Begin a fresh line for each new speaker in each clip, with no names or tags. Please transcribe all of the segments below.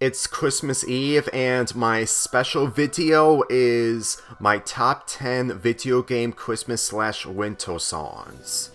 It's Christmas Eve, and my special video is my top 10 video game Christmas/winter songs.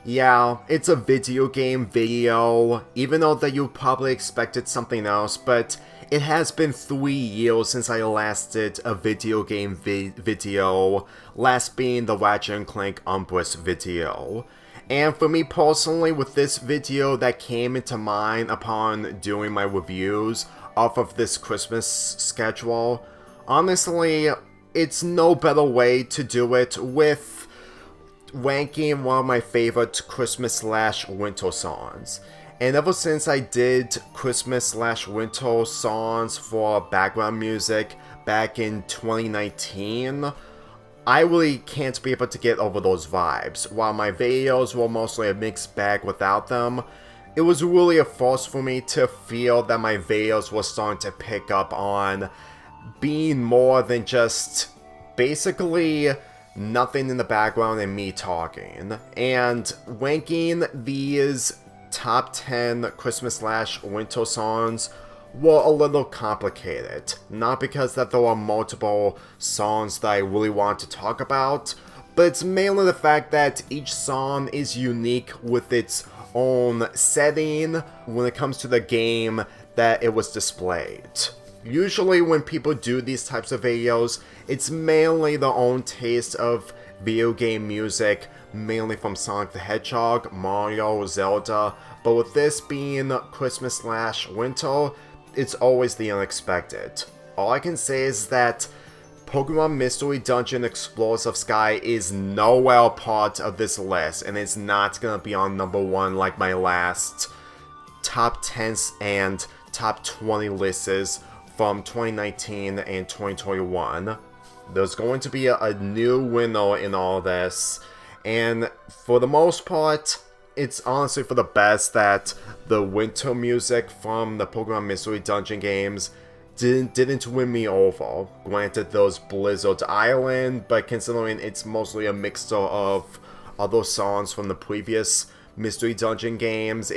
Yeah, it's a video game video, even though that you probably expected something else, but it has been 3 years since I last did a video game video, last being the Ratchet & Clank Umbrus video. And for me personally, with this video that came into mind upon doing my reviews off of this Christmas schedule, honestly, it's no better way to do it with ranking one of my favorite Christmas/winter songs. And ever since I did Christmas/winter songs for background music back in 2019, I really can't be able to get over those vibes. While my videos were mostly a mixed bag without them, it was really a force for me to feel that my videos were starting to pick up on being more than just basically nothing in the background and me talking. And ranking these top 10 Christmas/winter songs were a little complicated. Not because that there were multiple songs that I really want to talk about, but it's mainly the fact that each song is unique with its own setting when it comes to the game that it was displayed. Usually when people do these types of videos, it's mainly their own taste of video game music, mainly from Sonic the Hedgehog, Mario, Zelda, but with this being Christmas/winter, it's always the unexpected. All I can say is that Pokemon Mystery Dungeon Explorers of Sky is nowhere part of this list, and it's not gonna be on number 1 like my last top 10s and top 20 lists from 2019 and 2021. There's going to be a new winner in all this, and for the most part, it's honestly for the best that the winter music from the Pokemon Mystery Dungeon games didn't win me over. Granted, there's Blizzard Island, but considering it's mostly a mixture of other songs from the previous Mystery Dungeon games,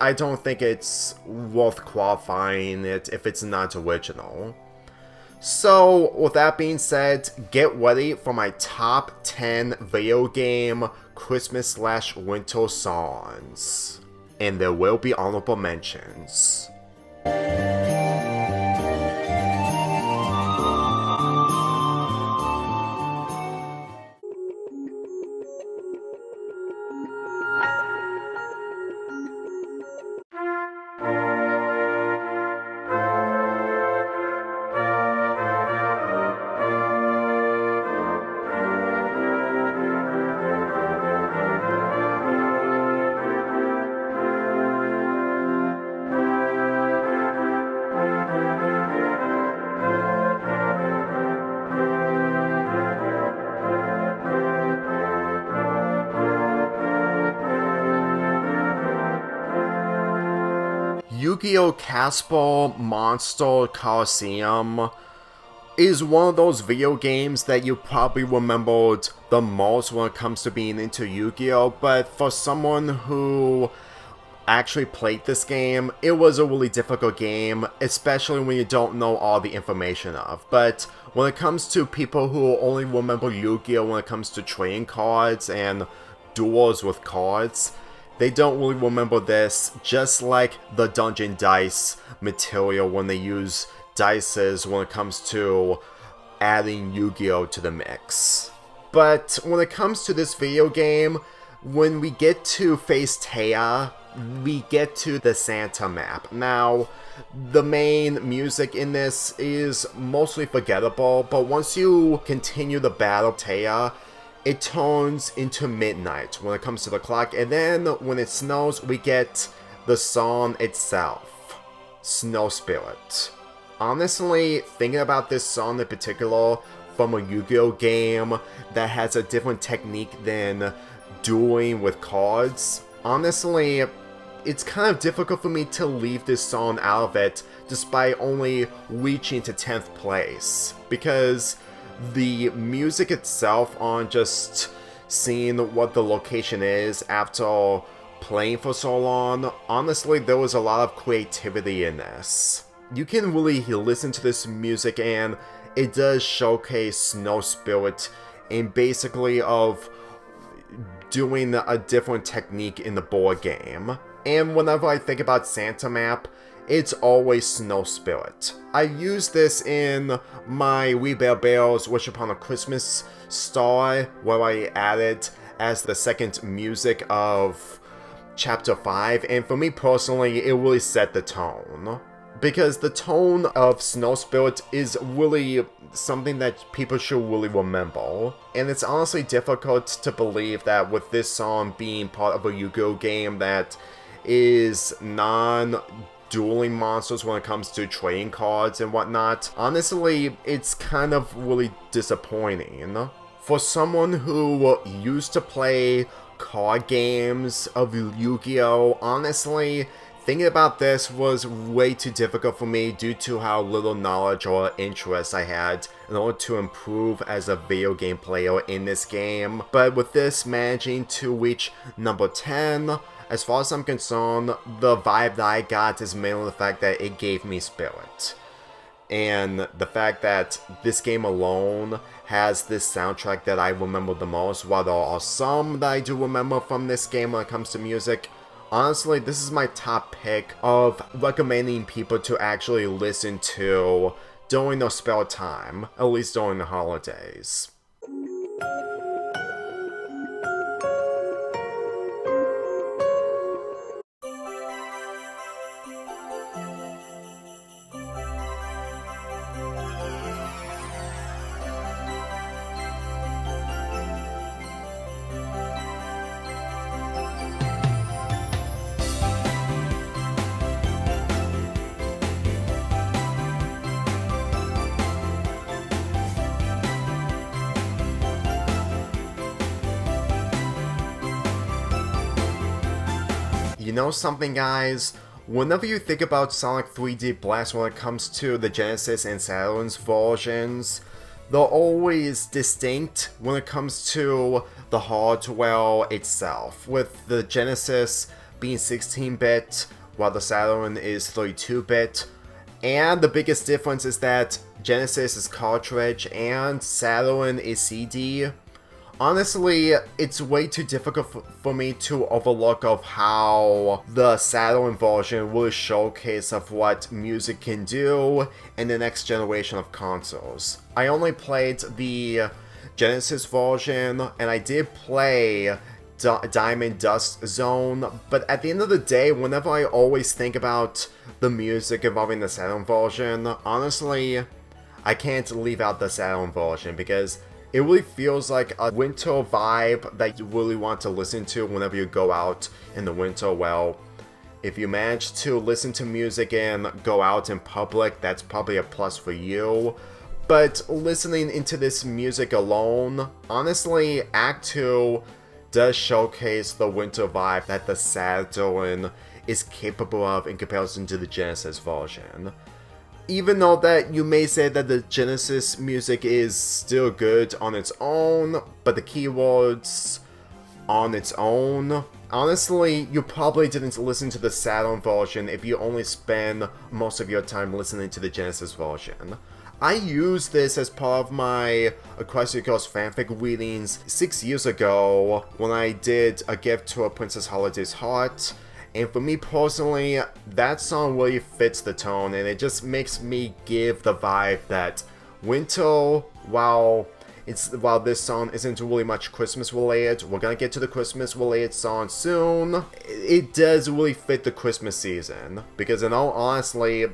I don't think it's worth qualifying it if it's not original. So, with that being said, get ready for my top 10 video game Christmas/winter songs. And there will be honorable mentions. Yu-Gi-Oh! Casper Monster Coliseum is one of those video games that you probably remembered the most when it comes to being into Yu-Gi-Oh! But for someone who actually played this game, it was a really difficult game, especially when you don't know all the information of. But when it comes to people who only remember Yu-Gi-Oh! When it comes to trading cards and duels with cards, they don't really remember this, just like the Dungeon Dice material when they use dices when it comes to adding Yu-Gi-Oh! To the mix. But when it comes to this video game, when we get to face Taya, we get to the Santa map. Now, the main music in this is mostly forgettable, but once you continue the battle Taya, it turns into midnight when it comes to the clock, and then when it snows, we get the song itself, Snow Spirit. Honestly, thinking about this song in particular from a Yu-Gi-Oh! Game that has a different technique than dueling with cards, honestly, it's kind of difficult for me to leave this song out of it despite only reaching to 10th place, because the music itself on just seeing what the location is after playing for so long, honestly, there was a lot of creativity in this. you can really listen to this music and it does showcase Snow Spirit and basically of doing a different technique in the board game. And whenever I think about Santa map, it's always Snow Spirit. I used this in my We Bear Bears Wish Upon a Christmas Star, where I added as the second music of Chapter 5, and for me personally, it really set the tone. Because the tone of Snow Spirit is really something that people should really remember. And it's honestly difficult to believe that with this song being part of a Yu-Gi-Oh game that is non-dueling monsters when it comes to trading cards and whatnot, honestly, it's kind of really disappointing. For someone who used to play card games of Yu-Gi-Oh, honestly, thinking about this was way too difficult for me due to how little knowledge or interest I had in order to improve as a video game player in this game. But with this managing to reach number 10, as far as I'm concerned, the vibe that I got is mainly the fact that it gave me spirit. And the fact that this game alone has this soundtrack that I remember the most, while there are some that I do remember from this game when it comes to music, honestly, this is my top pick of recommending people to actually listen to during their spare time, at least during the holidays. You know something, guys? Whenever you think about Sonic 3D Blast when it comes to the Genesis and Saturn's versions, they're always distinct when it comes to the hardware itself, with the Genesis being 16-bit, while the Saturn is 32-bit. And the biggest difference is that Genesis is cartridge and Saturn is CD. Honestly, it's way too difficult for me to overlook of how the Saturn version really showcase of what music can do in the next generation of consoles. I only played the Genesis version, and I did play Diamond Dust Zone, but at the end of the day, whenever I always think about the music involving the Saturn version, honestly, I can't leave out the Saturn version because it really feels like a winter vibe that you really want to listen to whenever you go out in the winter. Well, if you manage to listen to music and go out in public, that's probably a plus for you. But listening into this music alone, honestly, Act 2 does showcase the winter vibe that the Saturn is capable of in comparison to the Genesis version. Even though that you may say that the Genesis music is still good on its own, but the keywords on its own, honestly, you probably didn't listen to the Saturn version if you only spend most of your time listening to the Genesis version. I used this as part of my Equestria Girls fanfic readings 6 years ago when I did A Gift to a Princess Holiday's Heart. And for me personally, that song really fits the tone, and it just makes me give the vibe that winter, while this song isn't really much Christmas related, we're gonna get to the Christmas related song soon, it does really fit the Christmas season. Because in all honesty,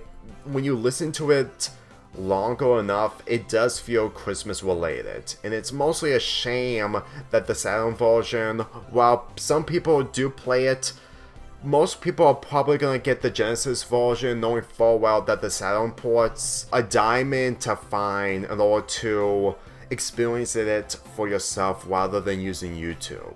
when you listen to it longer enough, it does feel Christmas related. And it's mostly a shame that the Saturn version, while some people do play it, most people are probably gonna get the Genesis version knowing full well that the Saturn port's a diamond to find in order to experience it for yourself rather than using YouTube.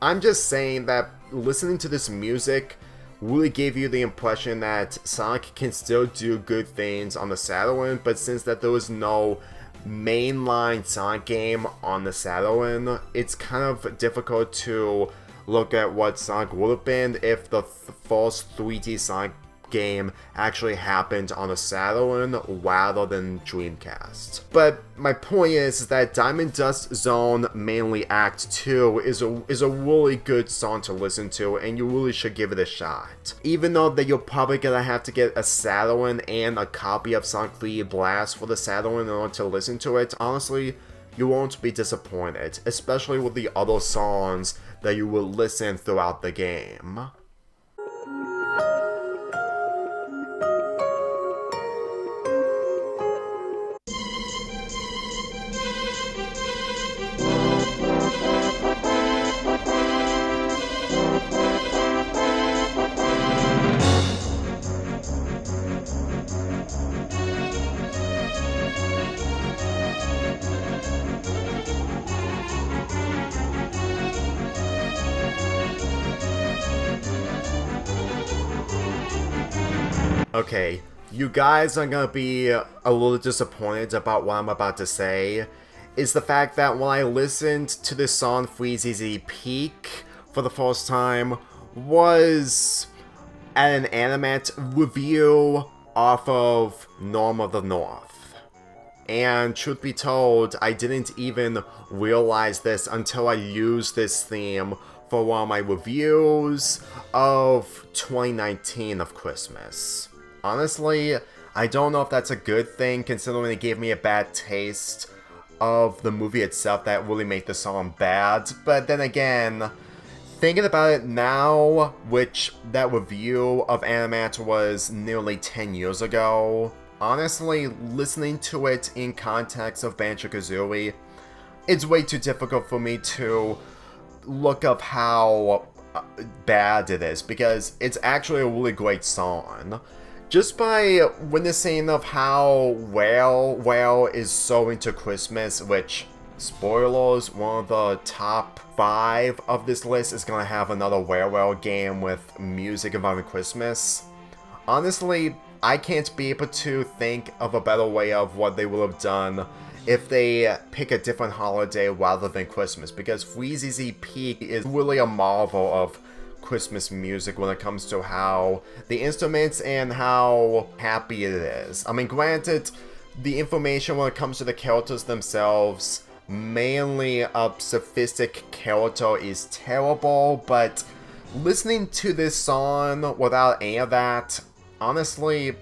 I'm just saying that listening to this music really gave you the impression that Sonic can still do good things on the Saturn, but since that there was no mainline Sonic game on the Saturn, it's kind of difficult to look at what Sonic would have been if the first 3D Sonic game actually happened on a Saturn rather than Dreamcast. But my point is that Diamond Dust Zone, mainly Act 2, is a really good song to listen to, and you really should give it a shot. Even though that you're probably gonna have to get a Saturn and a copy of Sonic 3 Blast for the Saturn in order to listen to it, honestly, you won't be disappointed, especially with the other songs that you will listen throughout the game. Okay, you guys are gonna be a little disappointed about what I'm about to say, is the fact that when I listened to this song Freezeezy Peak for the first time was at an Animat review off of Norm of the North. And truth be told, I didn't even realize this until I used this theme for one of my reviews of 2019 of Christmas. Honestly, I don't know if that's a good thing, considering it gave me a bad taste of the movie itself that really made the song bad. But then again, thinking about it now, which that review of Animat was nearly 10 years ago, honestly, listening to it in context of Banjo-Kazooie, it's way too difficult for me to look up how bad it is, because it's actually a really great song. Just by witnessing of how Well is so into Christmas, which, spoilers, one of the top 5 of this list is gonna have another Well game with music involving Christmas. Honestly, I can't be able to think of a better way of what they would have done if they pick a different holiday rather than Christmas, because Freezeezy Peak is really a marvel of Christmas music when it comes to how the instruments and how happy it is. I mean, granted, the information when it comes to the characters themselves, mainly a sophistic character, is terrible, but listening to this song without any of that, honestly,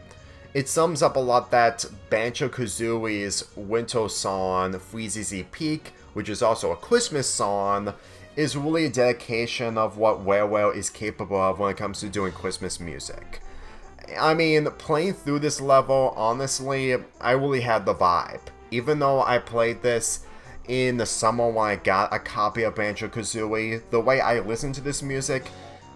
it sums up a lot that Banjo-Kazooie's winter song, Freezeezy Peak, which is also a Christmas song, is really a dedication of what Well is capable of when it comes to doing Christmas music. I mean, playing through this level, honestly, I really had the vibe. Even though I played this in the summer when I got a copy of Banjo-Kazooie, the way I listened to this music,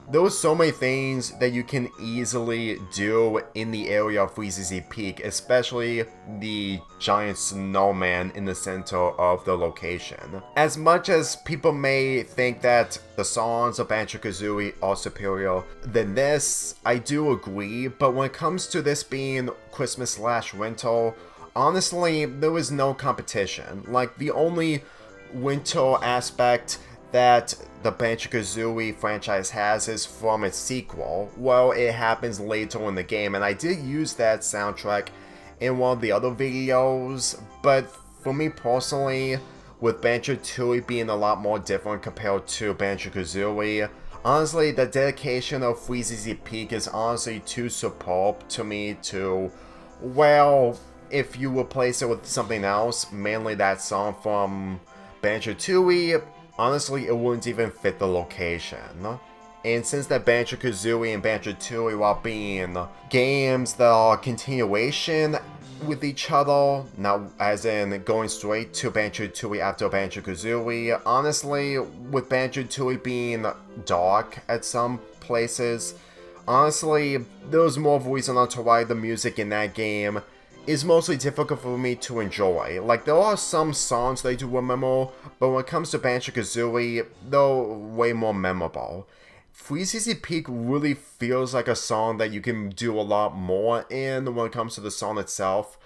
there were so many things that you can easily do in the area of Freezeezy Peak, especially the giant snowman in the center of the location. As much as people may think that the songs of Banjo-Kazooie are superior than this, I do agree, but when it comes to this being Christmas/winter, honestly, there was no competition. Like, the only winter aspect that the Banjo-Kazooie franchise has is from its sequel. Well, it happens later in the game, and I did use that soundtrack in one of the other videos, but for me personally, with Banjo-Tooie being a lot more different compared to Banjo-Kazooie, honestly, the dedication of Freezeezy Peak is honestly too superb to me to, well, if you replace it with something else, mainly that song from Banjo-Tooie, honestly, it wouldn't even fit the location. And since that Banjo-Kazooie and Banjo-Tooie, while being games that are continuation with each other, not as in going straight to Banjo-Tooie after Banjo-Kazooie, honestly, with Banjo-Tooie being dark at some places, honestly, there's more of a reason onto why the music in that game is mostly difficult for me to enjoy. Like, there are some songs that I do remember, but when it comes to Banjo-Kazooie, they're way more memorable. Freezeezy Peak really feels like a song that you can do a lot more in when it comes to the song itself.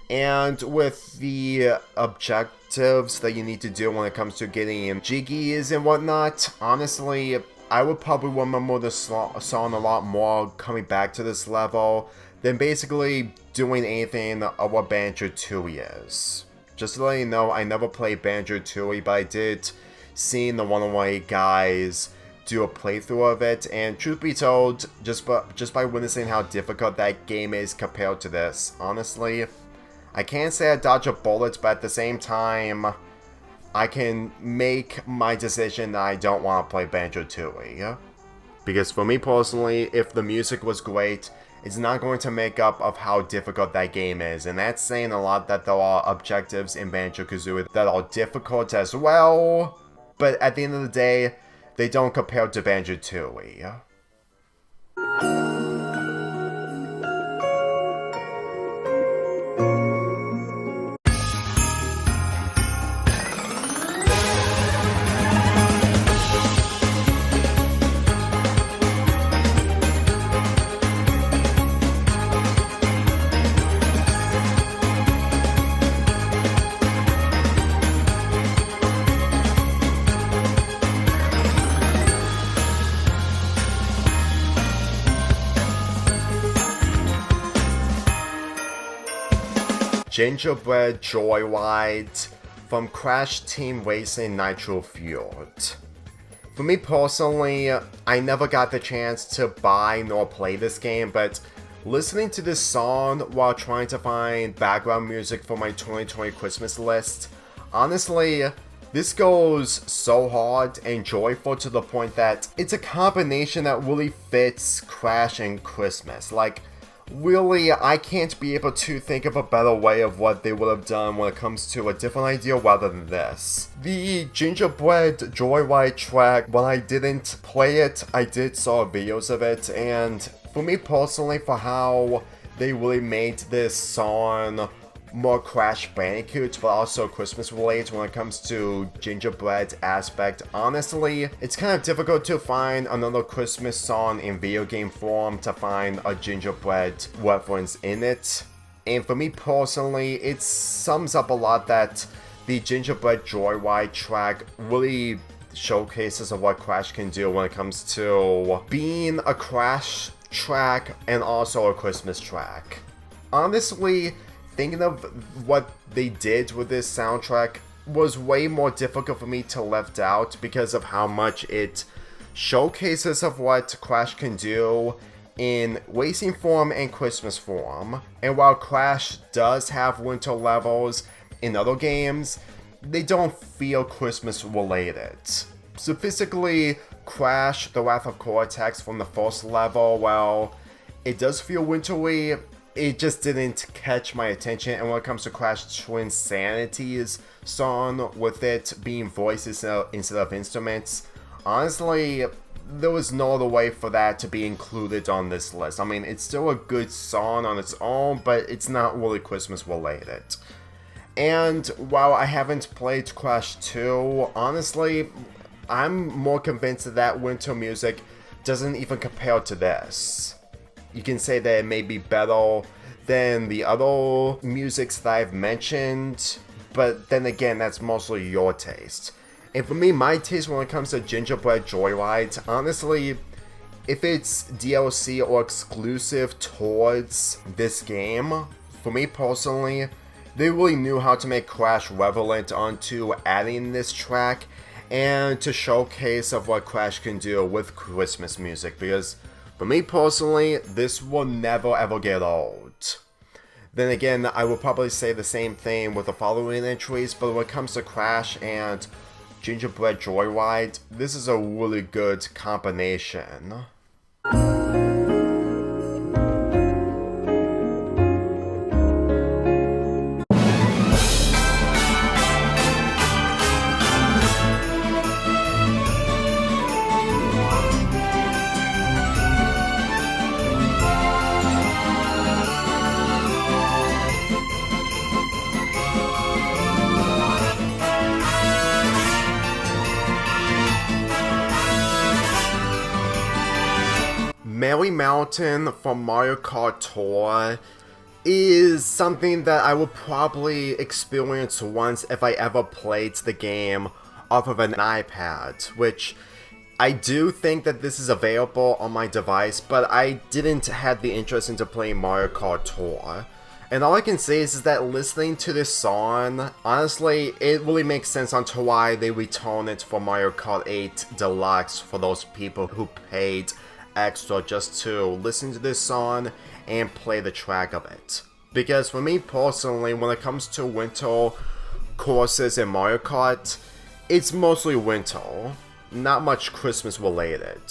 And with the objectives that you need to do when it comes to getting jiggies and whatnot, honestly, I would probably remember the song a lot more coming back to this level than basically doing anything of what Banjo-Tooie is. Just to let you know, I never played Banjo-Tooie, but I did see the 101 guys do a playthrough of it, and truth be told, just by witnessing how difficult that game is compared to this, honestly, I can't say I dodge a bullet, but at the same time, I can make my decision that I don't want to play Banjo-Tooie. Because for me personally, if the music was great, it's not going to make up of how difficult that game is, and that's saying a lot that there are objectives in Banjo-Kazooie that are difficult as well, but at the end of the day, they don't compare to Banjo-Tooie. Gingerbread Joyride from Crash Team Racing Nitro Fueled. For me personally, I never got the chance to buy nor play this game, but listening to this song while trying to find background music for my 2020 Christmas list, honestly, this goes so hard and joyful to the point that it's a combination that really fits Crash and Christmas. Like, really, I can't be able to think of a better way of what they would have done when it comes to a different idea rather than this. The Gingerbread Joyride track, when I didn't play it, I did saw videos of it, and for me personally, for how they really made this song more Crash Bandicoot, but also Christmas related when it comes to gingerbread aspect. Honestly, it's kind of difficult to find another Christmas song in video game form to find a gingerbread reference in it. And for me personally, it sums up a lot that the Gingerbread Joyride track really showcases of what Crash can do when it comes to being a Crash track and also a Christmas track. Honestly, thinking of what they did with this soundtrack was way more difficult for me to left out because of how much it showcases of what Crash can do in racing form and Christmas form. And while Crash does have winter levels in other games, they don't feel Christmas related. Specifically, Crash, the Wrath of Cortex from the first level, well, it does feel wintry. It just didn't catch my attention, and when it comes to Crash Twinsanity's song, with it being voices instead of instruments, honestly, there was no other way for that to be included on this list. I mean, it's still a good song on its own, but it's not really Christmas related. And while I haven't played Crash 2, honestly, I'm more convinced that winter music doesn't even compare to this. You can say that it may be better than the other musics that I've mentioned, but then again, that's mostly your taste. And for me, my taste when it comes to Gingerbread Joyride, honestly, if it's DLC or exclusive towards this game, for me personally, they really knew how to make Crash relevant onto adding this track and to showcase of what Crash can do with Christmas music, because for me personally, this will never ever get old. Then again, I will probably say the same thing with the following entries, but when it comes to Crash and Gingerbread Joyride, this is a really good combination. Merry Mountain from Mario Kart Tour is something that I would probably experience once if I ever played the game off of an iPad, which I do think that this is available on my device, but I didn't have the interest into playing Mario Kart Tour. And all I can say is that listening to this song, honestly, it really makes sense onto why they retone it for Mario Kart 8 Deluxe for those people who paid extra just to listen to this song and play the track of it. Because for me personally, when it comes to winter courses in Mario Kart, it's mostly winter, not much Christmas related.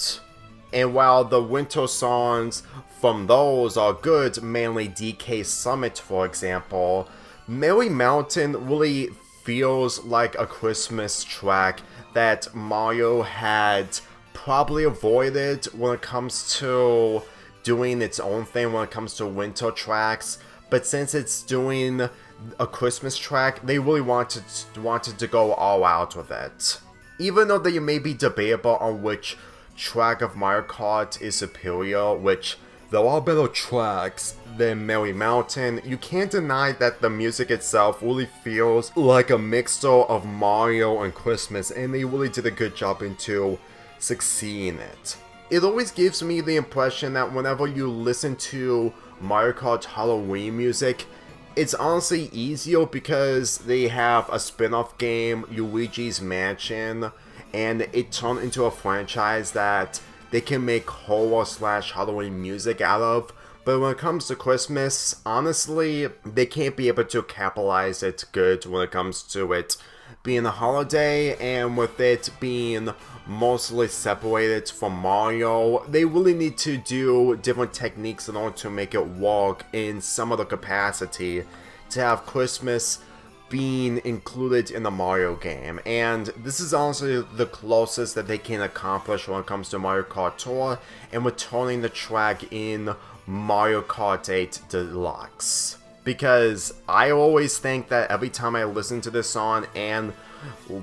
And while the winter songs from those are good, mainly DK Summit for example, Merry Mountain really feels like a Christmas track that Mario had probably avoided when it comes to doing its own thing when it comes to winter tracks. But since it's doing a Christmas track, they really wanted to go all out with it. Even though they may be debatable on which track of Mario Kart is superior, which there are better tracks than Merry Mountain, you can't deny that the music itself really feels like a mixture of Mario and Christmas, and they really did a good job into succeeding it. It always gives me the impression that whenever you listen to Mario Kart Halloween music, it's honestly easier because they have a spin-off game, Luigi's Mansion, and it turned into a franchise that they can make horror/Halloween music out of. But when it comes to Christmas, honestly, they can't be able to capitalize it good when it comes to it being a holiday, and with it being mostly separated from Mario, they really need to do different techniques in order to make it work in some other capacity to have Christmas being included in the Mario game. And this is honestly the closest that they can accomplish when it comes to Mario Kart Tour and returning the track in Mario Kart 8 Deluxe. Because I always think that every time I listen to this song and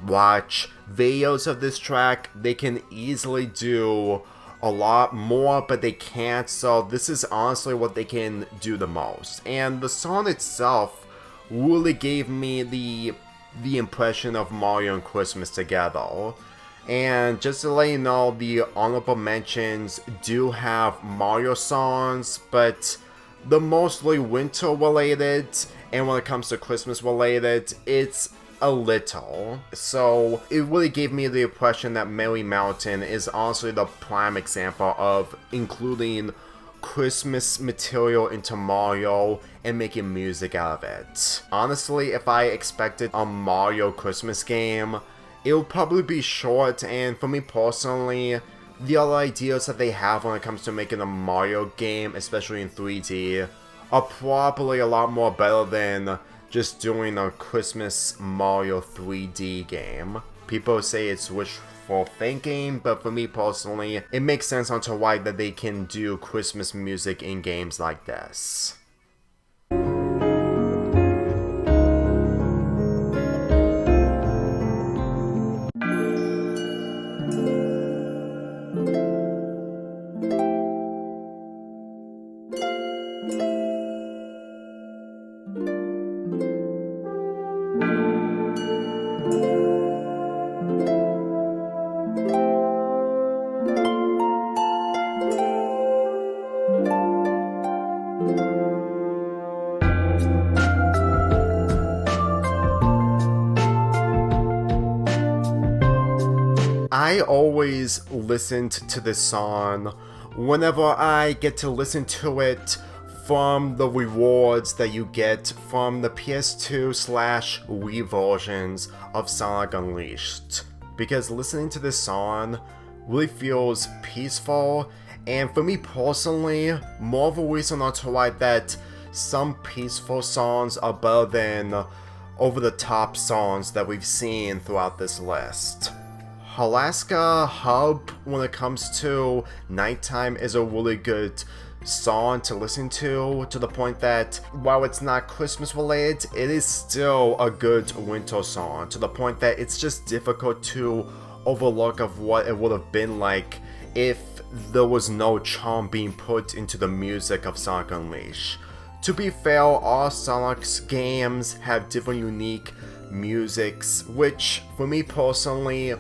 watch videos of this track, they can easily do a lot more, but they can't, so this is honestly what they can do the most. And the song itself really gave me the impression of Mario and Christmas together. And just to let you know, the honorable mentions do have Mario songs, but they're mostly winter related, and when it comes to Christmas related, it's a little. So it really gave me the impression that Merry Mountain is honestly the prime example of including Christmas material into Mario and making music out of it. Honestly, if I expected a Mario Christmas game, it would probably be short, and for me personally, the other ideas that they have when it comes to making a Mario game, especially in 3D, are probably a lot more better than just doing a Christmas Mario 3D game. People say it's wishful thinking, but for me personally, it makes sense onto why that they can do Christmas music in games like this. I always listened to this song whenever I get to listen to it from the rewards that you get from the PS2/Wii versions of Sonic Unleashed. Because listening to this song really feels peaceful, and for me personally, more of a reason onto why that some peaceful songs are better than over-the-top songs that we've seen throughout this list. Alaska Hub, when it comes to nighttime, is a really good song to listen to the point that while it's not Christmas related, it is still a good winter song, to the point that it's just difficult to overlook of what it would have been like if there was no charm being put into the music of Sonic Unleashed. To be fair, all Sonic's games have different unique musics, which for me personally,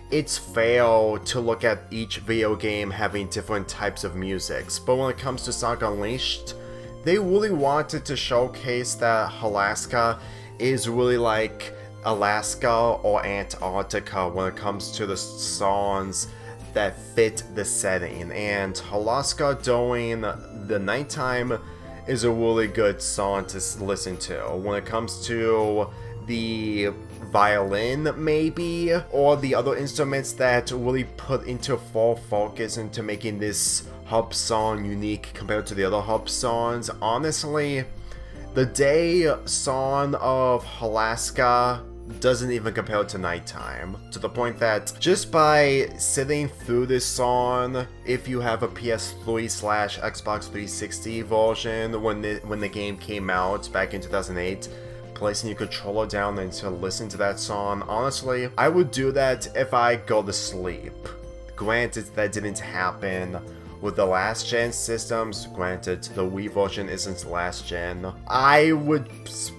it's fair to look at each video game having different types of musics, but when it comes to Sonic Unleashed, they really wanted to showcase that Alaska is really like Alaska or Antarctica when it comes to the songs that fit the setting, and Alaska during the nighttime is a really good song to listen to. When it comes to the violin, maybe, or the other instruments that really put into full focus into making this hub song unique compared to the other hub songs, honestly, the day song of Alaska doesn't even compare to nighttime, to the point that just by sitting through this song, if you have a PS3/Xbox 360 version when the game came out back in 2008, placing your controller down and to listen to that song, honestly, I would do that if I go to sleep. Granted, that didn't happen with the last gen systems. Granted, the Wii version isn't last gen. I would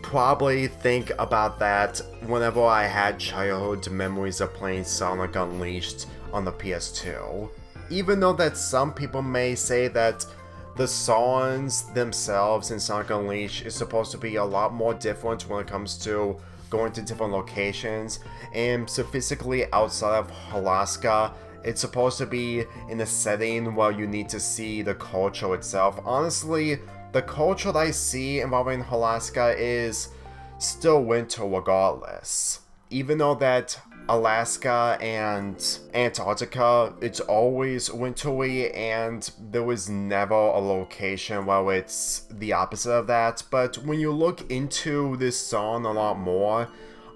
probably think about that whenever I had childhood memories of playing Sonic Unleashed on the PS2. Even though that some people may say that the songs themselves in Sonic Unleashed is supposed to be a lot more different when it comes to going to different locations, and specifically outside of Alaska, it's supposed to be in a setting where you need to see the culture itself. Honestly, the culture that I see involving Alaska is still winter regardless. Even though that Alaska and Antarctica, it's always wintry, and there was never a location where it's the opposite of that. But when you look into this song a lot more,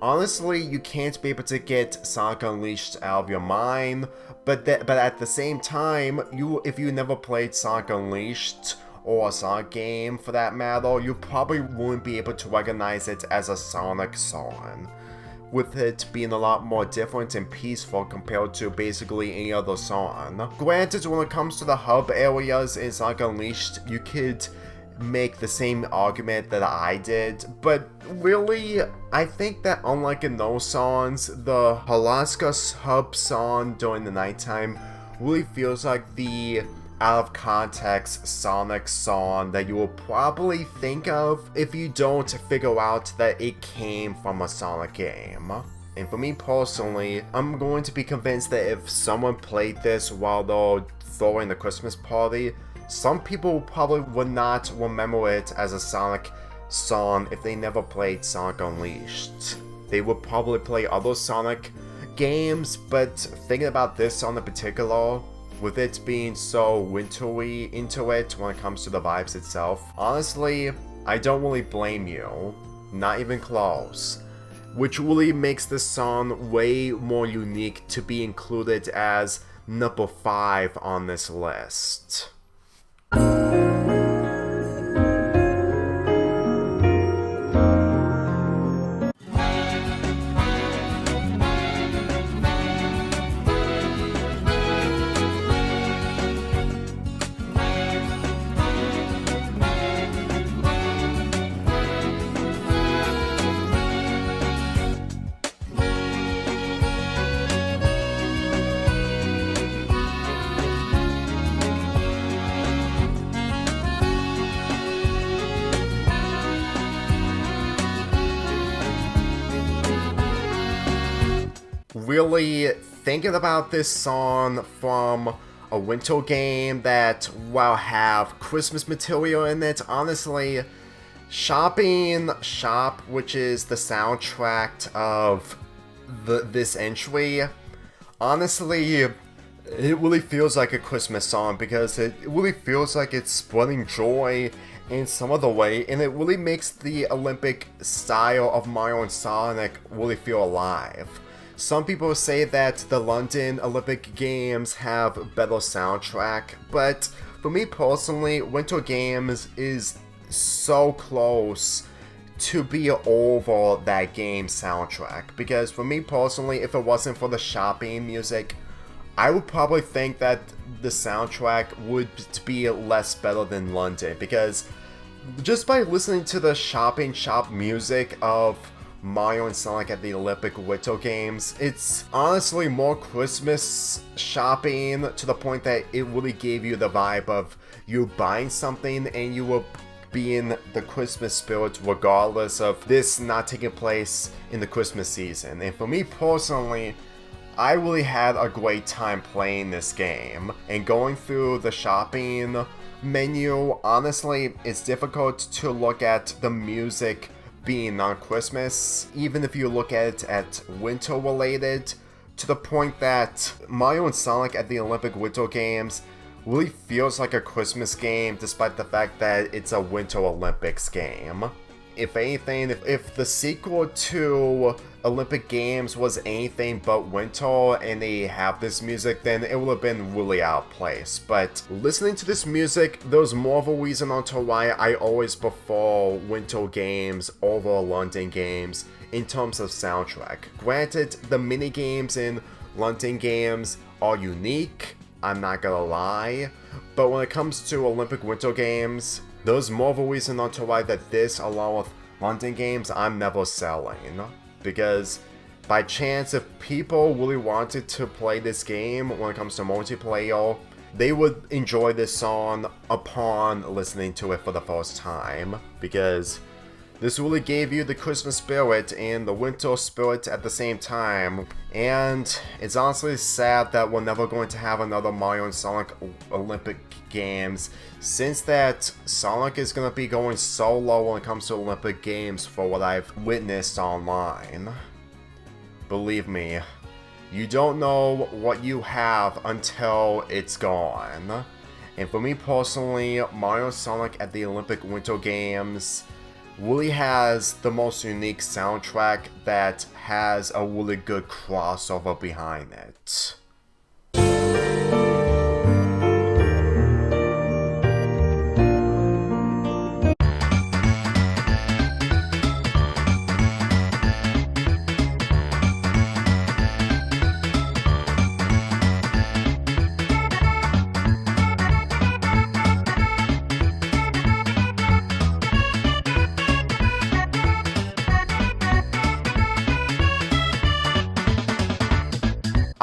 honestly, you can't be able to get Sonic Unleashed out of your mind. But at the same time, if you never played Sonic Unleashed, or a Sonic game for that matter, you probably wouldn't be able to recognize it as a Sonic song, with it being a lot more different and peaceful compared to basically any other song. Granted, when it comes to the hub areas in Sonic Unleashed, you could make the same argument that I did, but really, I think that unlike in those songs, the Alaska hub song during the nighttime really feels like the out of context Sonic song that you will probably think of if you don't figure out that it came from a Sonic game. And for me personally, I'm going to be convinced that if someone played this while they're throwing the Christmas party, some people probably would not remember it as a Sonic song if they never played Sonic Unleashed. They would probably play other Sonic games, but thinking about this song in particular, with it being so wintry into it when it comes to the vibes itself, honestly, I don't really blame you. Not even close. Which really makes this song way more unique to be included as number 5 on this list. Really thinking about this song from a winter game that, while have Christmas material in it, honestly, Shopping Shop, which is the soundtrack of this entry, honestly, it really feels like a Christmas song because it really feels like it's spreading joy in some other way, and it really makes the Olympic style of Mario and Sonic really feel alive. Some people say that the London Olympic Games have better soundtrack, but for me personally, Winter Games is so close to be over that game soundtrack, because for me personally, if it wasn't for the shopping music, I would probably think that the soundtrack would be less better than London, because just by listening to the shopping shop music of Mario and Sonic at the Olympic Winter Games. It's honestly more Christmas shopping to the point that it really gave you the vibe of you buying something and you were being the Christmas spirit regardless of this not taking place in the Christmas season. And for me personally, I really had a great time playing this game, and going through the shopping menu, honestly, it's difficult to look at the music being non-Christmas, even if you look at it at winter related, to the point that Mario and Sonic at the Olympic Winter Games really feels like a Christmas game despite the fact that it's a Winter Olympics game. If anything, if the sequel to Olympic Games was anything but winter and they have this music, then it would have been really out of place. But listening to this music, there's more of a reason onto why I always prefer winter games over London games in terms of soundtrack. Granted, the mini games in London games are unique, I'm not gonna lie, but when it comes to Olympic Winter Games, there's more of a reason onto why that this, along with London games, I'm never selling. Because by chance, if people really wanted to play this game when it comes to multiplayer, they would enjoy this song upon listening to it for the first time. Because this really gave you the Christmas spirit and the winter spirit at the same time. And it's honestly sad that we're never going to have another Mario and Sonic Olympic Games, since that Sonic is going to be going solo when it comes to Olympic Games for what I've witnessed online. Believe me, you don't know what you have until it's gone. And for me personally, Mario and Sonic at the Olympic Winter Games really has the most unique soundtrack that has a really good crossover behind it.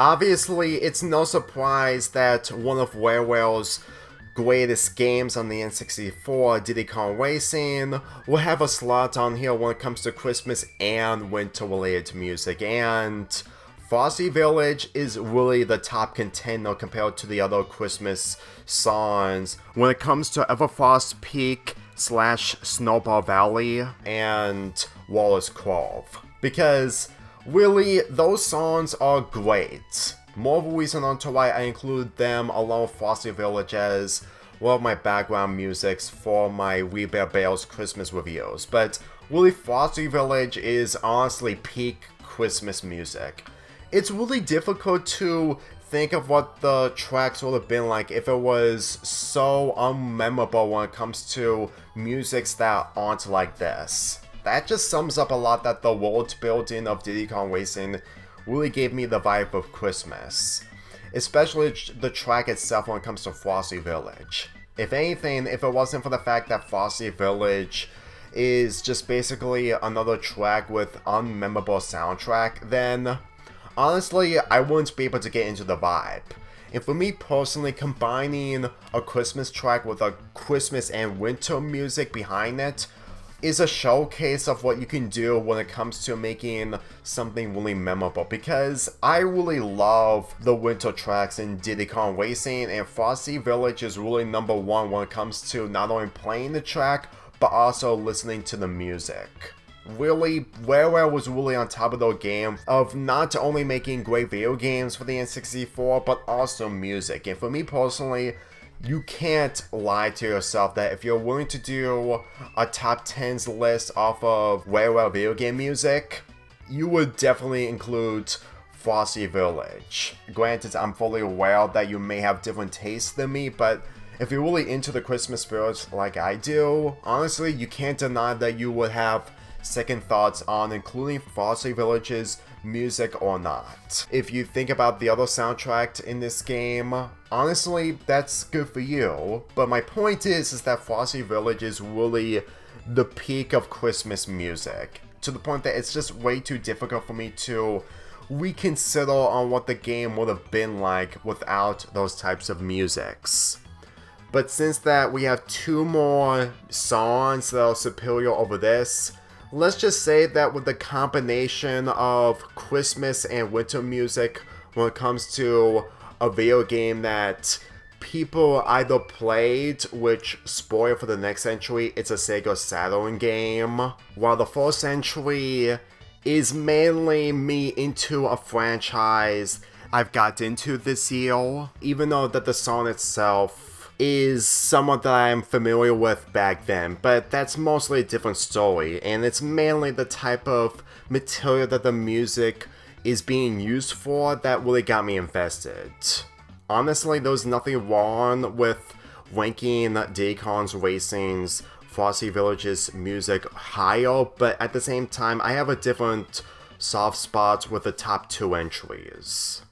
Obviously, it's no surprise that one of Rareware's greatest games on the N64, Diddy Kong Racing, will have a slot on here when it comes to Christmas and winter-related music, and Frosty Village is really the top contender compared to the other Christmas songs when it comes to Everfrost Peak / Snowball Valley and Wallace Cove. Because really, those songs are great. More of a reason onto why I include them along with Frosty Village as one of my background musics for my We Bear Bales Christmas reviews. But really, Frosty Village is honestly peak Christmas music. It's really difficult to think of what the tracks would have been like if it was so unmemorable when it comes to musics that aren't like this. That just sums up a lot that the world building of Diddy Kong Racing really gave me the vibe of Christmas. Especially the track itself when it comes to Frosty Village. If anything, if it wasn't for the fact that Frosty Village is just basically another track with unmemorable soundtrack, then honestly, I wouldn't be able to get into the vibe. And for me personally, combining a Christmas track with a Christmas and winter music behind it is a showcase of what you can do when it comes to making something really memorable, because I really love the winter tracks in Diddy Kong Racing, and Frosty Village is really number one when it comes to not only playing the track, but also listening to the music. Really, Rareware was really on top of their game of not only making great video games for the N64, but also music. And for me personally, you can't lie to yourself that if you're willing to do a top 10s list off of Rareware video game music, you would definitely include Frosty Village. Granted, I'm fully aware that you may have different tastes than me, but if you're really into the Christmas spirit like I do, honestly, you can't deny that you would have second thoughts on including Frosty Village's music or not. If you think about the other soundtrack in this game, honestly, that's good for you. But my point is that Frosty Village is really the peak of Christmas music. to the point that it's just way too difficult for me to reconsider on what the game would have been like without those types of musics. But since that we have 2 more songs that are superior over this, let's just say that with the combination of Christmas and winter music when it comes to a video game that people either played, which, spoiler for the next entry, it's a Sega Saturn game, while the first entry is mainly me into a franchise I've got into this year, even though that the song itself is somewhat that I'm familiar with back then, but that's mostly a different story, and it's mainly the type of material that the music is being used for that really got me invested. Honestly, there's nothing wrong with ranking Diddy Racing's Frosty Village's music higher, but at the same time, I have a different soft spot with the top 2 entries.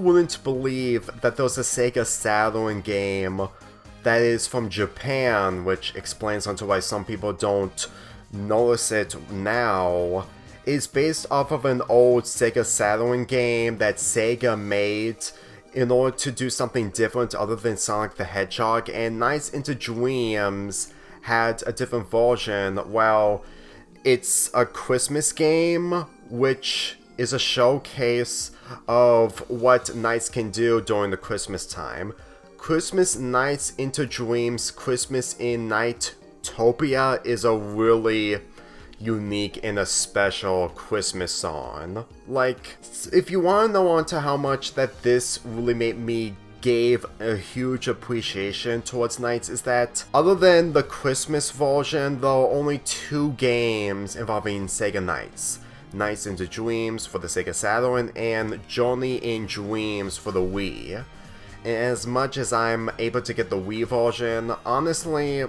Wouldn't believe that there's a Sega Saturn game that is from Japan, which explains onto why some people don't notice it now, is based off of an old Sega Saturn game that Sega made in order to do something different other than Sonic the Hedgehog, and Nights into Dreams had a different version. Well, it's a Christmas game, which is a showcase of what Nights can do during the Christmas time. Christmas Nights into Dreams, Christmas in Nightopia is a really unique and a special Christmas song. Like, if you want to know onto how much that this really made me gave a huge appreciation towards Nights, is that other than the Christmas version, there are only 2 games involving Sega Nights. Nights into Dreams for the Sega Saturn, and Journey in Dreams for the Wii. And as much as I'm able to get the Wii version, honestly,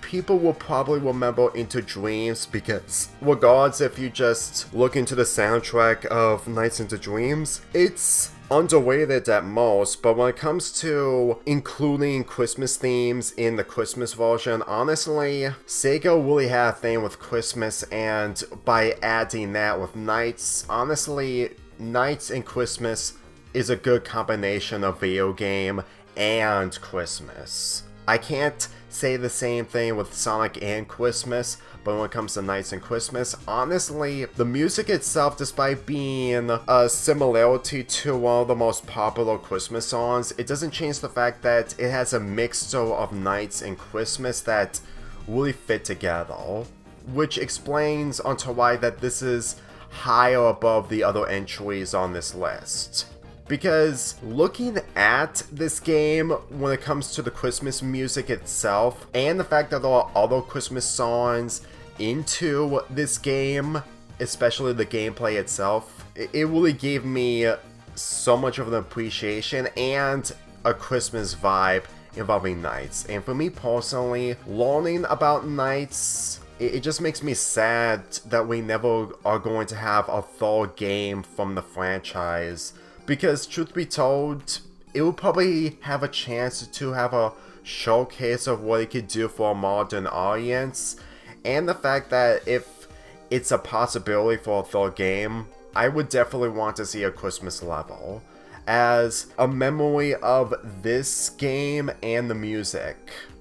people will probably remember Into Dreams because, regardless if you just look into the soundtrack of Nights into Dreams, it's underrated at most, but when it comes to including Christmas themes in the Christmas version, honestly, Sega really had a thing with Christmas, and by adding that with Nights, honestly, Nights and Christmas is a good combination of video game and Christmas. I can't say the same thing with Sonic and Christmas, but when it comes to Nights and Christmas, honestly, the music itself, despite being a similarity to one of the most popular Christmas songs, it doesn't change the fact that it has a mixture of Nights and Christmas that really fit together, which explains onto why that this is higher above the other entries on this list. Because looking at this game, when it comes to the Christmas music itself, and the fact that there are other Christmas songs into this game, especially the gameplay itself, it really gave me so much of an appreciation and a Christmas vibe involving Nights. And for me personally, learning about Nights, it just makes me sad that we never are going to have a third game from the franchise. Because, truth be told, it will probably have a chance to have a showcase of what it could do for a modern audience. And the fact that if it's a possibility for a third game, I would definitely want to see a Christmas level as a memory of this game and the music.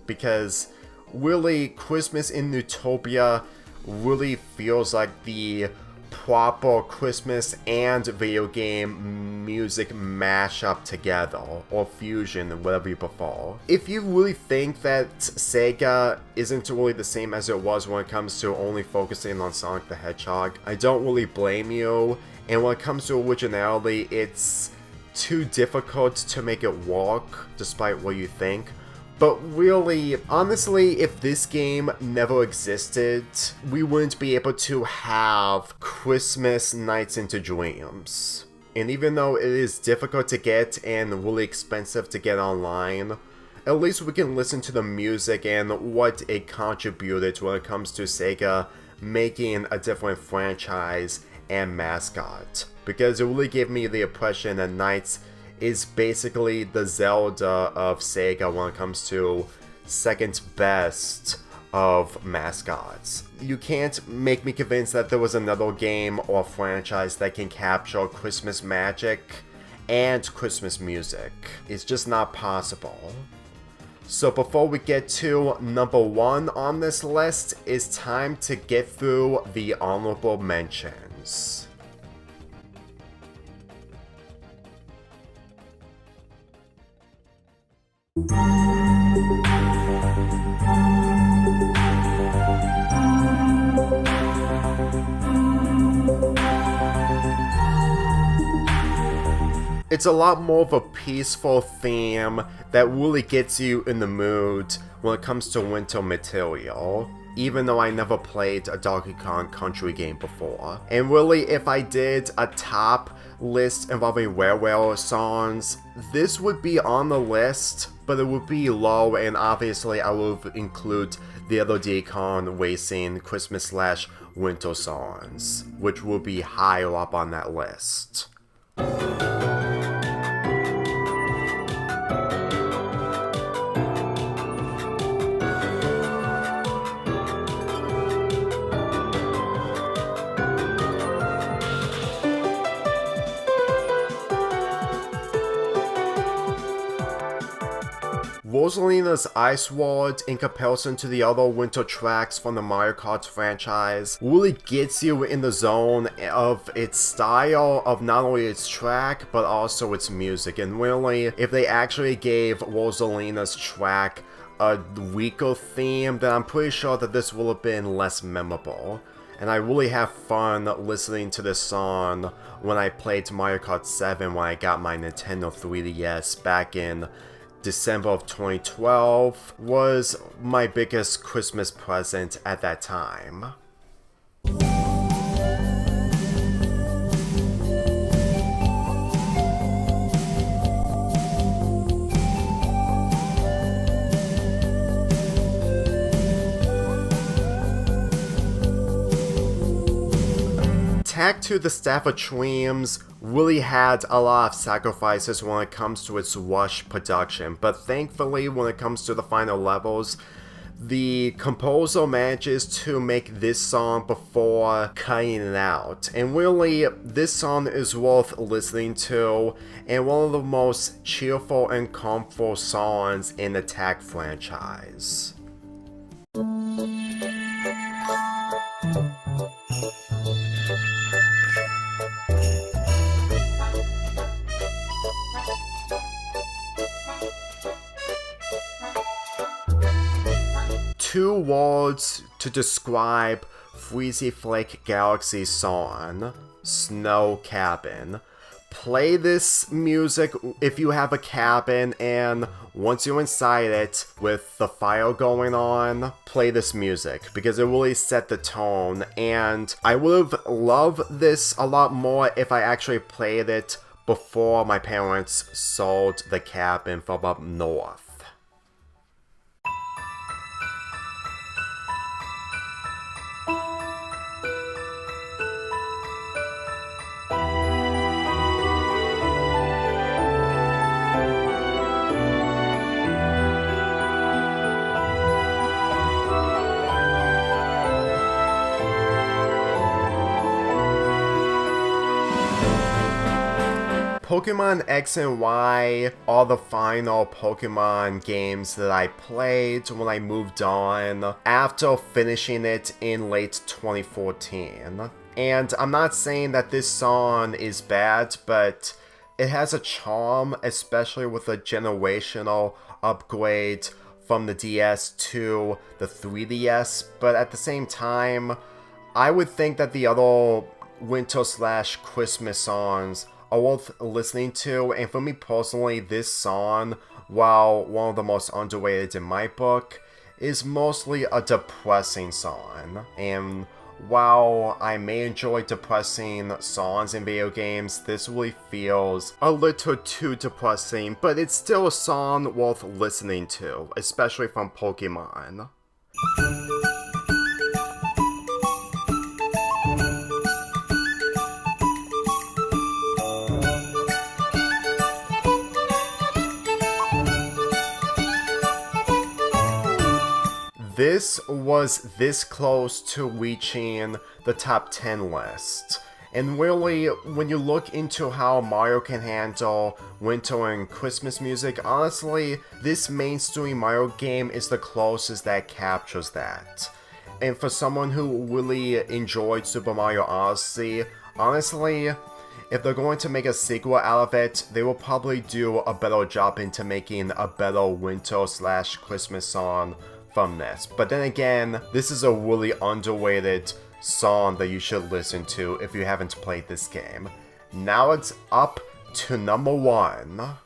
Because, really, Christmas in Newtopia really feels like the proper Christmas and video game music mashup together, or fusion, whatever you prefer. If you really think that Sega isn't really the same as it was when it comes to only focusing on Sonic the Hedgehog, I don't really blame you, and when it comes to originality, it's too difficult to make it work, despite what you think. But really, honestly, if this game never existed, we wouldn't be able to have Christmas Nights into Dreams. And even though it is difficult to get and really expensive to get online, at least we can listen to the music and what it contributed when it comes to Sega making a different franchise and mascot. Because it really gave me the impression that Nights is basically the Zelda of Sega when it comes to second best of mascots. You can't make me convinced that there was another game or franchise that can capture Christmas magic and Christmas music. It's just not possible. So before we get to number 1 on this list, it's time to get through the honorable mentions. It's a lot more of a peaceful theme that really gets you in the mood when it comes to winter material, even though I never played a Donkey Kong Country game before. And really, if I did a top list involving WarWare songs, this would be on the list, but it would be low, and obviously I would include the other Deacon Racing Christmas/winter songs, which will be higher up on that list. Rosalina's Ice World, in comparison to the other winter tracks from the Mario Kart franchise, really gets you in the zone of its style, of not only its track, but also its music. And really, if they actually gave Rosalina's track a weaker theme, then I'm pretty sure that this would have been less memorable. And I really have fun listening to this song when I played Mario Kart 7 when I got my Nintendo 3DS back in December of 2012. Was my biggest Christmas present at that time. Tag 2 The Staff of Dreams really had a lot of sacrifices when it comes to its rush production, but thankfully when it comes to the final levels, the composer manages to make this song before cutting it out. And really, this song is worth listening to, and one of the most cheerful and comfortable songs in the Tag franchise. Two words to describe Freezy Flake Galaxy's song, Snow Cabin. Play this music if you have a cabin, and once you're inside it with the fire going on, play this music because it really set the tone. And I would have loved this a lot more if I actually played it before my parents sold the cabin from up north. Pokemon X and Y are the final Pokemon games that I played when I moved on after finishing it in late 2014. And I'm not saying that this song is bad, but it has a charm, especially with a generational upgrade from the DS to the 3DS, but at the same time, I would think that the other winter/Christmas songs are worth listening to, and for me personally, this song, while one of the most underrated in my book, is mostly a depressing song. And while I may enjoy depressing songs in video games, this really feels a little too depressing, but it's still a song worth listening to, especially from Pokemon. This was this close to reaching the top 10 list. And really, when you look into how Mario can handle winter and Christmas music, honestly, this mainstream Mario game is the closest that captures that. And for someone who really enjoyed Super Mario Odyssey, honestly, if they're going to make a sequel out of it, they will probably do a better job into making a better winter/Christmas song from this. But then again, this is a really underrated song that you should listen to if you haven't played this game. Now it's up to number 1.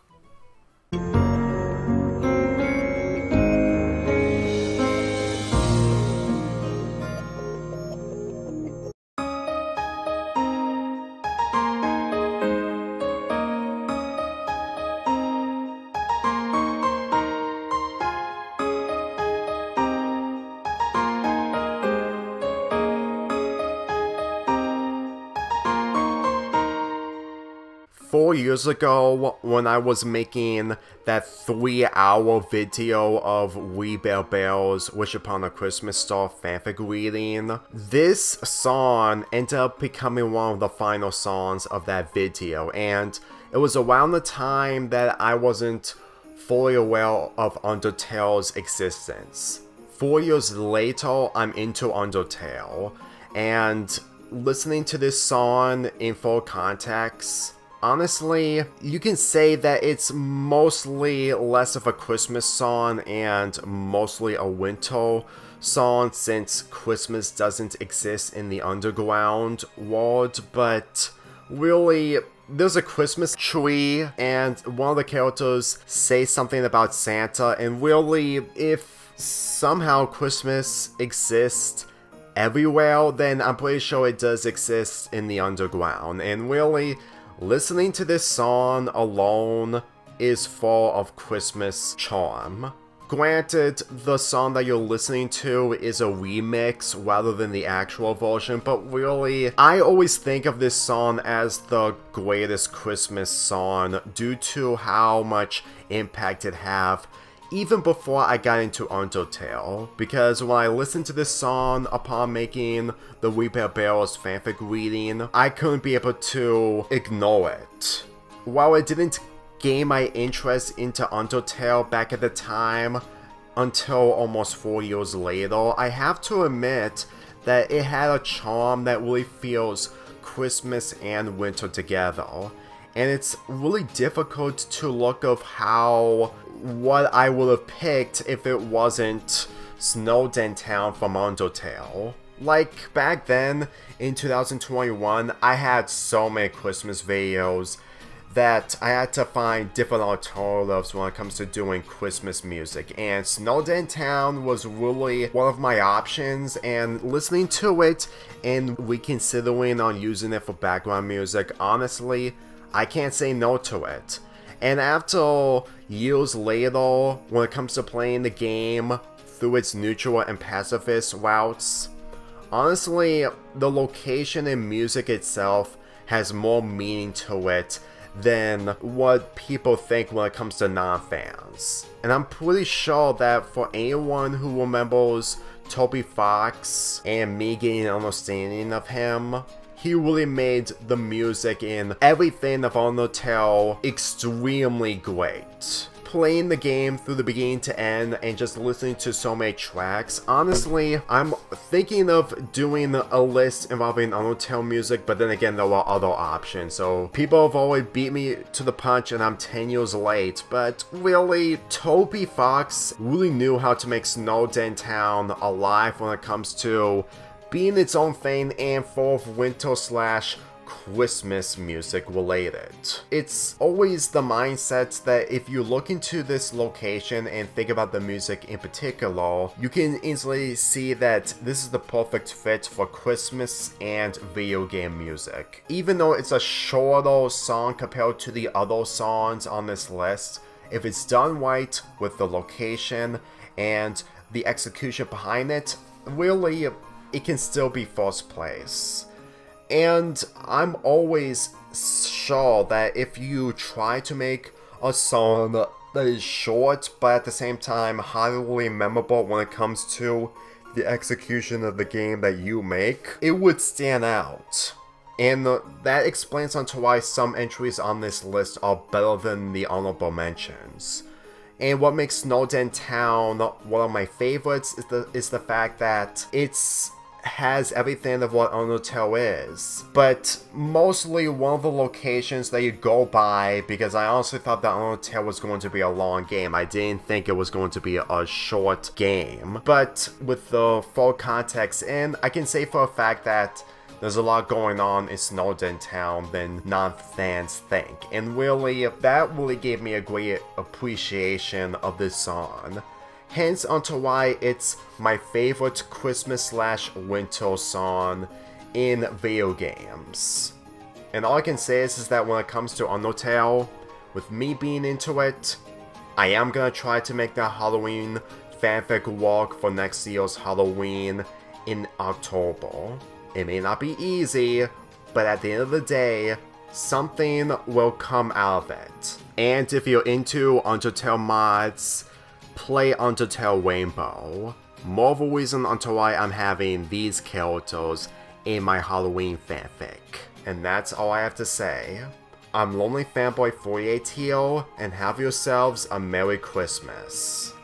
4 years ago, when I was making that 3-hour video of We Bear Bears Wish Upon a Christmas Star fanfic reading, this song ended up becoming one of the final songs of that video, and it was around the time that I wasn't fully aware of Undertale's existence. 4 years later, I'm into Undertale, and listening to this song in full context, honestly, you can say that it's mostly less of a Christmas song and mostly a winter song, since Christmas doesn't exist in the underground world, but really, there's a Christmas tree, and one of the characters says something about Santa, and really, if somehow Christmas exists everywhere, then I'm pretty sure it does exist in the underground, and really, listening to this song alone is full of Christmas charm. Granted, the song that you're listening to is a remix rather than the actual version, but really, I always think of this song as the greatest Christmas song due to how much impact it had even before I got into Undertale, because when I listened to this song upon making the We Bear Bears fanfic reading, I couldn't be able to ignore it. While it didn't gain my interest into Undertale back at the time, until almost 4 years later, I have to admit that it had a charm that really feels Christmas and winter together. And it's really difficult to look of what I would have picked if it wasn't Snowden Town from Undertale. Like, back then, in 2021, I had so many Christmas videos that I had to find different alternatives when it comes to doing Christmas music, and Snowden Town was really one of my options, and listening to it and reconsidering on using it for background music, honestly, I can't say no to it. And after years later, when it comes to playing the game through its neutral and pacifist routes, honestly, the location and music itself has more meaning to it than what people think when it comes to non-fans. And I'm pretty sure that for anyone who remembers Toby Fox and me getting an understanding of him, he really made the music in everything of Undertale extremely great. Playing the game through the beginning to end and just listening to so many tracks, honestly, I'm thinking of doing a list involving Undertale music, but then again, there are other options. So people have always beat me to the punch and I'm 10 years late, but really, Toby Fox really knew how to make Snowden Town alive when it comes to being its own thing and full of winter/Christmas music related. It's always the mindset that if you look into this location and think about the music in particular, you can easily see that this is the perfect fit for Christmas and video game music. Even though it's a shorter song compared to the other songs on this list, if it's done right with the location and the execution behind it, really, it can still be first place. And I'm always sure that if you try to make a song that is short, but at the same time highly memorable when it comes to the execution of the game that you make, it would stand out. And that explains onto why some entries on this list are better than the honorable mentions. And what makes Snowden Town one of my favorites is the fact that it's has everything of what Undertale is, but mostly one of the locations that you go by, because I honestly thought that Undertale was going to be a long game. I didn't think it was going to be a short game, but with the full context in, I can say for a fact that there's a lot going on in Snowden Town than non-fans think, and really, that really gave me a great appreciation of this song. Hence onto why it's my favorite Christmas/winter song in video games. And all I can say is that when it comes to Undertale, with me being into it, I am gonna try to make that Halloween fanfic work for next year's Halloween in October. It may not be easy, but at the end of the day, something will come out of it. And if you're into Undertale mods, play Undertale Rainbow. More of a reason onto why I'm having these characters in my Halloween fanfic. And that's all I have to say. I'm Lonely Fanboy 48 here, and have yourselves a Merry Christmas.